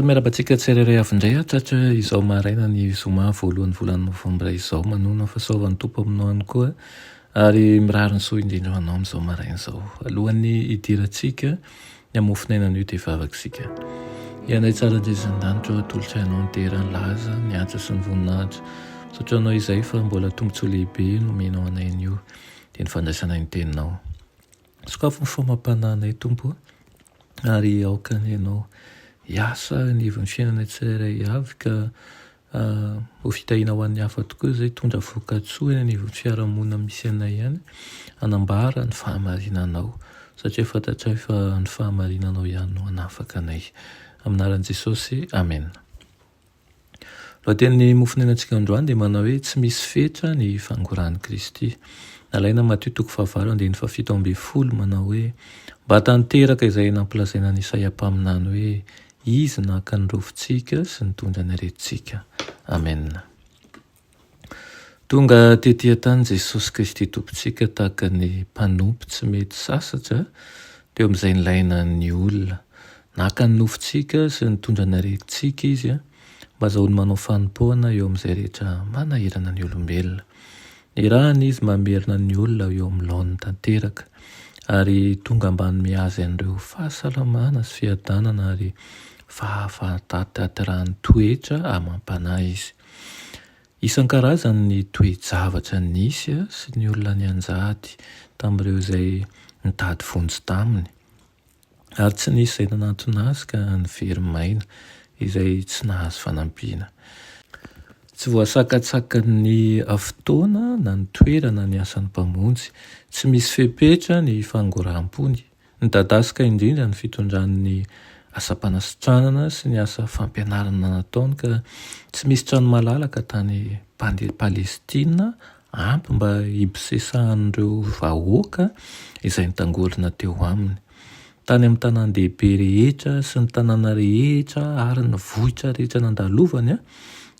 Miarabantsika tsirairay avy-indray atratra izao maraina ny zoma voalohan'ny volana novambra izao manona fahasoavan'ny tompo aminao ihany koa ary mirary ny soa indrindra ho anao amin'izao maraina izao. Alohan'ny hidirantsika ny hamofonainana io dia vavakisika. Ianay tsara indrindra atolotra ianao niteran'ny laza ny atra sy ny voninahitra. Misaotra anao izay fa mbola tombontsoa lehibe nomenao anay an'io dia ny fandraisanay ny teninao. Sokafo ny famampananay tompo ary aokany ianao hiasa ny ivon'ny fiainanay tsirairay avy ka ho fitahina ho an'ny hafa tokoa izay tondra voka-tsoa ny ivon'ny fiarahamonina misy anay ihany hanambara ny fahamarinanao satria fantatray fa ny fahamarinanao ihany no hanafaka anay. Aminaran'i Jesosy, amen. Lohatenin'ny mofonainantsika androany dia manao hoe tsy misy fetra ny fangoran'i Kristy. Nalaina Mateo 7:7 manao hoe mba tanteraka izay nampilazaina ny Isaia mpaminany hoe izy naka ny rovintsika sy nitondra ny aretintsika. Amen. Tonga tetỳ tany Jesosy Kristy tompontsika tahaka ny mpanompo tsy mety sasatra teo amin'izay nilaina ny olona. Naka ny nofintsika sy nitondra ny aretintsika izy mba azahoany manao fanompoana eo amin'izay rehetra manahirana ny olombelona. Ny rahany izy mamerina ny olona eo amin'ny laoniny tanteraka ary tonga ambany mihazy an'ireo fahasalamana sy fiadanana ary fahafatatatirahany toetra amampanahy izy. Isan-karazany ny toe-javatra nisy sy ny olona ny anjady tamin'ireo izay nitady vonjy taminy ary tsy nisy izay nanantona azy ka nivery maina izay tsy nahazo fanampiana. Tsy voasakatsakany fotoana na ny toerana ny asan'ny mpamonjy, tsy misy fepetra ny fangoram-pony. Nidadasika indrindra ny fitondran'ny asa-panasitranana sy ny asa fampianarana nataony ka tsy misy trano malalaka tany Palestina ampy mba hibisesahan'ireo vahoaka izay nitangorona teo aminy. Tany amin'ny tanàn-dehibe rehetra sy ny tanàna rehetra ary ny vohitra rehetra nandalovany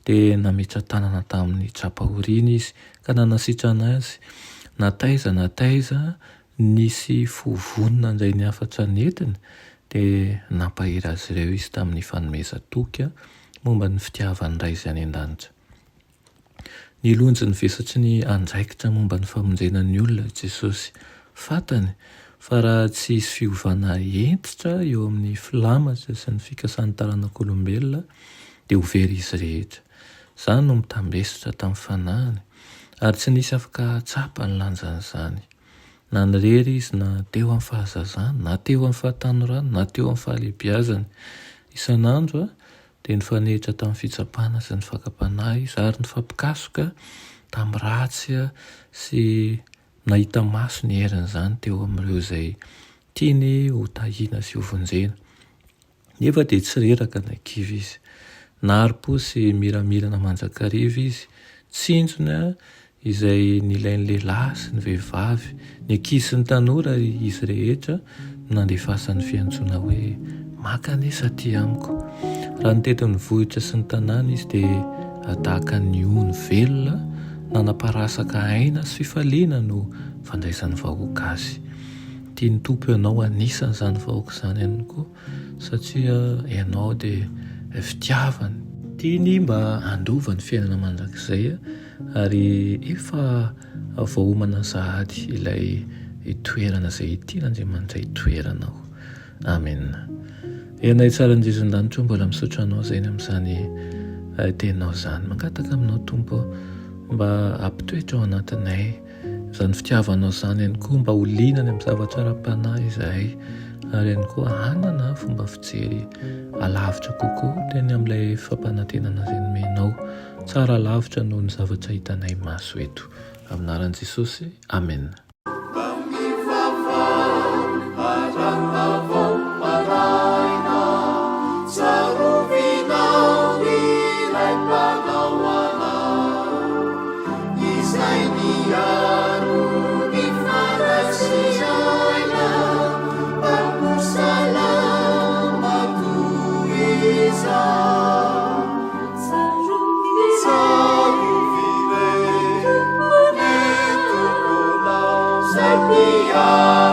dia nametra tanana tamin'ny trapahoriana izy ka nanasitrana azy. Nataiza nisy fohovonina indray ny afatra netiny dia nampahery azy ireo izy tamin'ny fanomezan-toka momba ny fitiavany iray izay any an-danitra. Nilonjy ny vesatry ny andraikitra momba ny famonjena ny olona Jesosy. Fantany fa raha tsy hisy fiovana entitra eo amin'ny filamatra sy ny fikasan'ny taranak'olombelona dia ho very izy rehetra. Izany no mitambesitra tamin'ny fanahiny ary tsy nisy afaka tsapa ny lanjan'izany. Na nirery izy na teo amin'ny fahazazana, na teo amin'ny fahatanorana, na teo amin'ny fahalehibiazana. Isan'andro dia nifanehitra tamin'ny fitsapana sy ny fakapanahy izy ary nifampikasoka tamin'ny ratsy sy nahita maso ny herin'izany teo amin'ireo izay tiany ho tahiana sy ho vonjena. Nefa dia tsy reraka nankivy izy. Nary-po sy miramirana manjakariva izy, tsinjona izay nilain'ny lehilahy sy ny vehivavy, ny ankizy sy ny tanora izy rehetra nandefasany fiantsoana hoe maka anesa aty amiko. Raha nitety ny vohitra sy ny tanàna izy dia tahaka ny ony velona nanaparasaka aina sy fifaliana no fandraisan'ny vahoaka azy. Tiany tompo ianao anisan'izany vahoaka izany ihany koa satria ianao dia fitiavany. Tiany mba handova ny fiainana mandrakizay ary efa voahomana sahady ilay toerana izay tian'Andriamanitra hitoeranao. Amen. Ianay tsara indrindra mbola misaotra anao izay amin'izany teninao izany. Mangataka aminao tompo mba hampitoetra ao anatinay izany fitiavanao izany ihany koa mba ho linany amin'ny zavatra ara-panahy izahay ary ihany koa hanana fomba fijery alavitra kokoa teny amin'ilay fampanantenana izay nomenao. Tsara lavitra noho ny zavatra hitanay maso eto. Aminaran'i Jesosy, amen. Saru Maria.